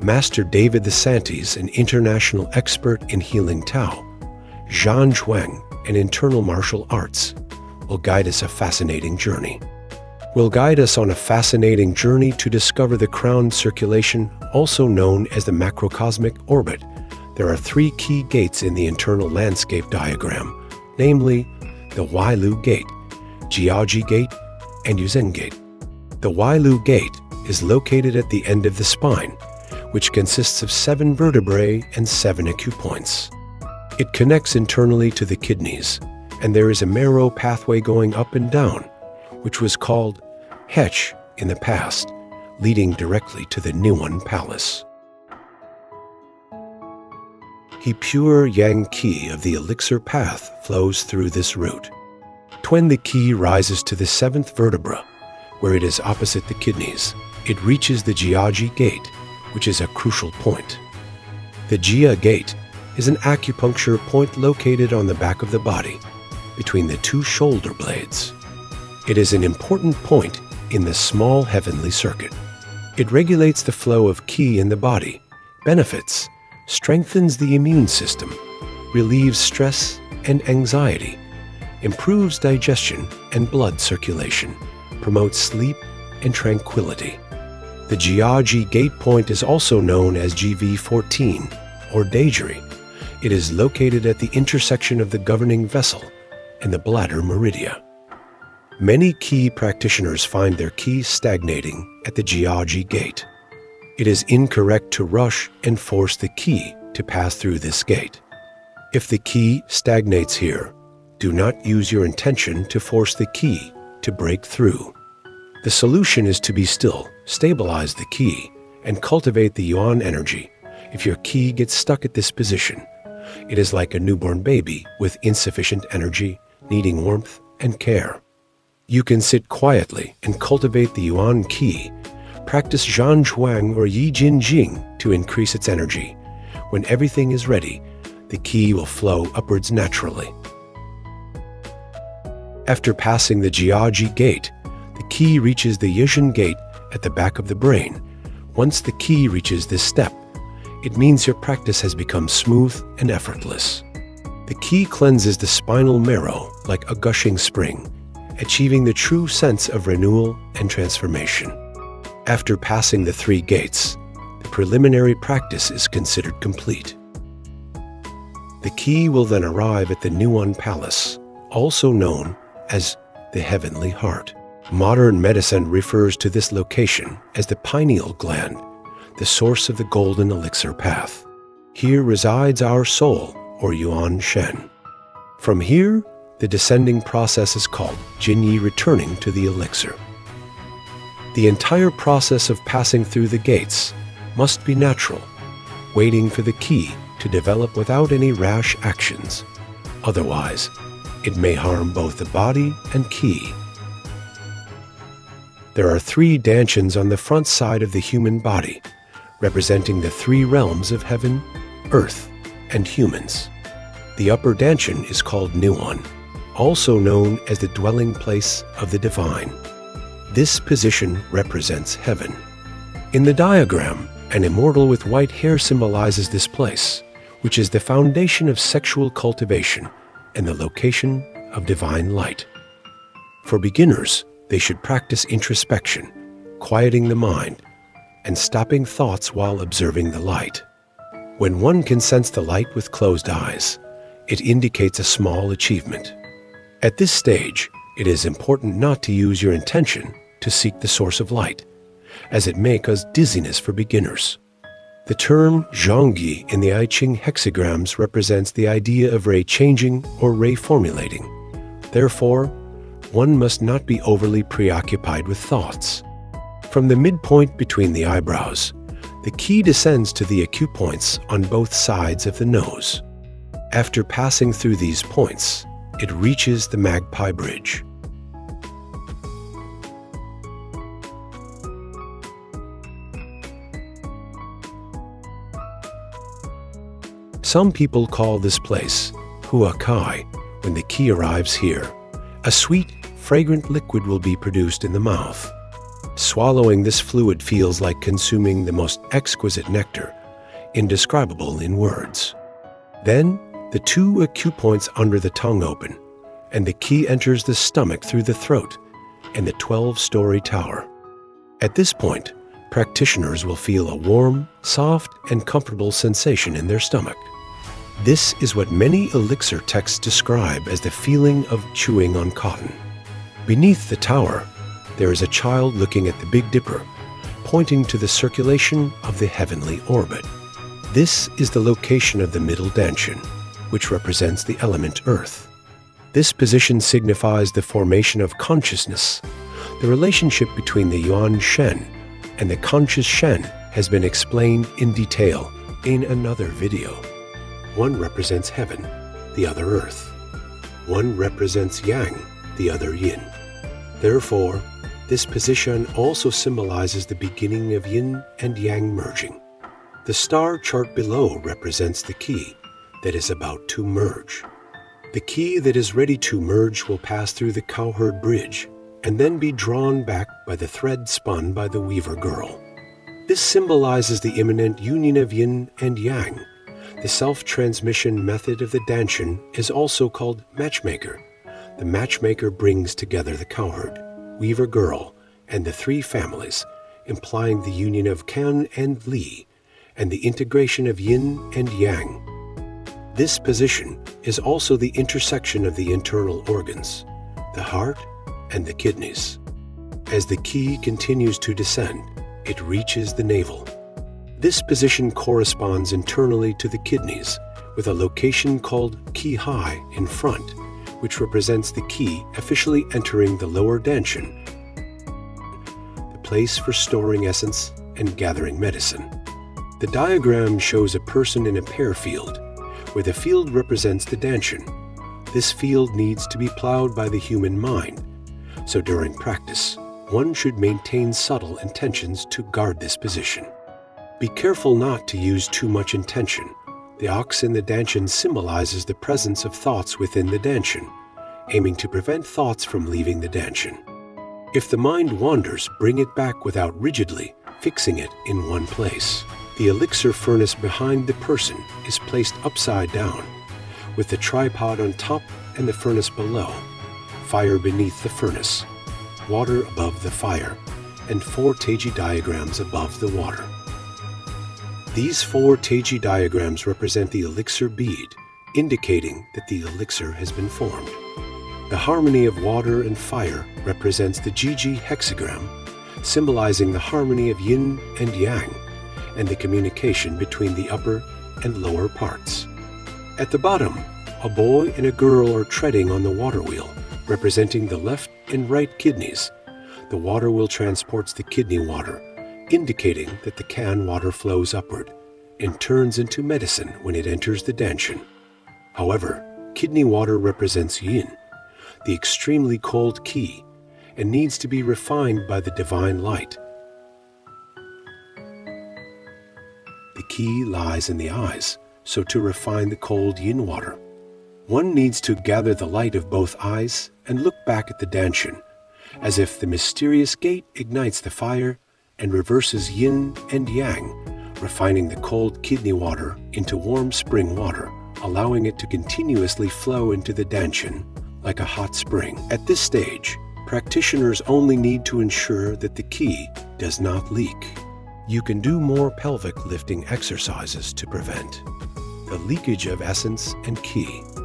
Master David the Santis, an international expert in healing Tao, Zhan Zhuang, an internal martial arts, will guide us on a fascinating journey to discover the crown circulation, also known as the macrocosmic orbit. There are three key gates in the internal landscape diagram, namely the Weilu Gate, Jiaji Gate, and Yuzhen Gate. The Weilu Gate is located at the end of the spine, which consists of 7 vertebrae and 7 acupoints. It connects internally to the kidneys, and there is a marrow pathway going up and down, which was called Hech in the past, leading directly to the Newan Palace. The pure yang qi of the elixir path flows through this route. When the qi rises to the 7th vertebra, where it is opposite the kidneys, it reaches the Jiaji Gate, which is a crucial point. The Jiaji Gate is an acupuncture point located on the back of the body, between the 2 shoulder blades. It is an important point in the small heavenly circuit. It regulates the flow of qi in the body, benefits, strengthens the immune system, relieves stress and anxiety, improves digestion and blood circulation, promotes sleep and tranquility. The Jiaji Gate point is also known as GV14, or Dejiri. It is located at the intersection of the governing vessel and the bladder meridia. Many qi practitioners find their qi stagnating at the Jiaji Gate. It is incorrect to rush and force the qi to pass through this gate. If the qi stagnates here, do not use your intention to force the qi to break through. The solution is to be still, stabilize the qi, and cultivate the yuan energy. If your qi gets stuck at this position, it is like a newborn baby with insufficient energy, needing warmth and care. You can sit quietly and cultivate the yuan qi. Practice Zhan Zhuang or Yijin Jing to increase its energy. When everything is ready, the qi will flow upwards naturally. After passing the Jiaji Gate, the qi reaches the Yuzhen Gate at the back of the brain. Once the qi reaches this step, it means your practice has become smooth and effortless. The qi cleanses the spinal marrow like a gushing spring, achieving the true sense of renewal and transformation. After passing the 3 gates, the preliminary practice is considered complete. The qi will then arrive at the Newan Palace, also known as the Heavenly Heart. Modern medicine refers to this location as the pineal gland, the source of the golden elixir path. Here resides our soul, or Yuan Shen. From here, the descending process is called Jinyi, returning to the elixir. The entire process of passing through the gates must be natural, waiting for the qi to develop without any rash actions. Otherwise, it may harm both the body and qi. There are 3 danions on the front side of the human body, representing the 3 realms of heaven, earth, and humans. The upper danion is called Niwan, also known as the dwelling place of the divine. This position represents heaven. In the diagram, an immortal with white hair symbolizes this place, which is the foundation of sexual cultivation and the location of divine light. For beginners, they should practice introspection, quieting the mind, and stopping thoughts while observing the light. When one can sense the light with closed eyes, it indicates a small achievement. At this stage, it is important not to use your intention to seek the source of light, as it may cause dizziness for beginners. The term Zhongyi in the I Ching hexagrams represents the idea of ray changing or ray formulating. Therefore, one must not be overly preoccupied with thoughts. From the midpoint between the eyebrows, the qi descends to the acupoints on both sides of the nose. After passing through these points, it reaches the Magpie Bridge. Some people call this place Huakai when the qi arrives here. A sweet, fragrant liquid will be produced in the mouth. Swallowing this fluid feels like consuming the most exquisite nectar, indescribable in words. Then, the two acupoints under the tongue open, and the qi enters the stomach through the throat and the 12-story tower. At this point, practitioners will feel a warm, soft, and comfortable sensation in their stomach. This is what many elixir texts describe as the feeling of chewing on cotton. Beneath the tower, there is a child looking at the Big Dipper, pointing to the circulation of the heavenly orbit. This is the location of the middle danion, which represents the element earth. This position signifies the formation of consciousness. The relationship between the Yuan Shen and the conscious Shen has been explained in detail in another video. One represents heaven, the other earth. One represents yang, the other yin. Therefore, this position also symbolizes the beginning of yin and yang merging. The star chart below represents the qi that is about to merge. The qi that is ready to merge will pass through the cowherd bridge and then be drawn back by the thread spun by the weaver girl. This symbolizes the imminent union of yin and yang. The self-transmission method of the danion is also called matchmaker. The matchmaker brings together the cowherd, weaver girl, and the three families, implying the union of Kan and Li, and the integration of yin and yang. This position is also the intersection of the internal organs, the heart and the kidneys. As the qi continues to descend, it reaches the navel. This position corresponds internally to the kidneys, with a location called qi high in front, which represents the qi officially entering the lower danion, the place for storing essence and gathering medicine. The diagram shows a person in a pear field, where the field represents the danion. This field needs to be plowed by the human mind, so during practice, one should maintain subtle intentions to guard this position. Be careful not to use too much intention. The ox in the danion symbolizes the presence of thoughts within the danion, aiming to prevent thoughts from leaving the danion. If the mind wanders, bring it back without rigidly fixing it in one place. The elixir furnace behind the person is placed upside down, with the tripod on top and the furnace below, fire beneath the furnace, water above the fire, and 4 Taiji diagrams above the water. These 4 Taiji diagrams represent the elixir bead, indicating that the elixir has been formed. The harmony of water and fire represents the Jiaji hexagram, symbolizing the harmony of yin and yang, and the communication between the upper and lower parts. At the bottom, a boy and a girl are treading on the water wheel, representing the left and right kidneys. The water wheel transports the kidney water, indicating that the can water flows upward and turns into medicine when it enters the danion. However, kidney water represents yin, the extremely cold qi, and needs to be refined by the divine light. The qi lies in the eyes, so to refine the cold yin water, one needs to gather the light of both eyes and look back at the danion, as if the mysterious gate ignites the fire and reverses yin and yang, refining the cold kidney water into warm spring water, allowing it to continuously flow into the danion like a hot spring. At this stage, practitioners only need to ensure that the qi does not leak. You can do more pelvic lifting exercises to prevent the leakage of essence and qi.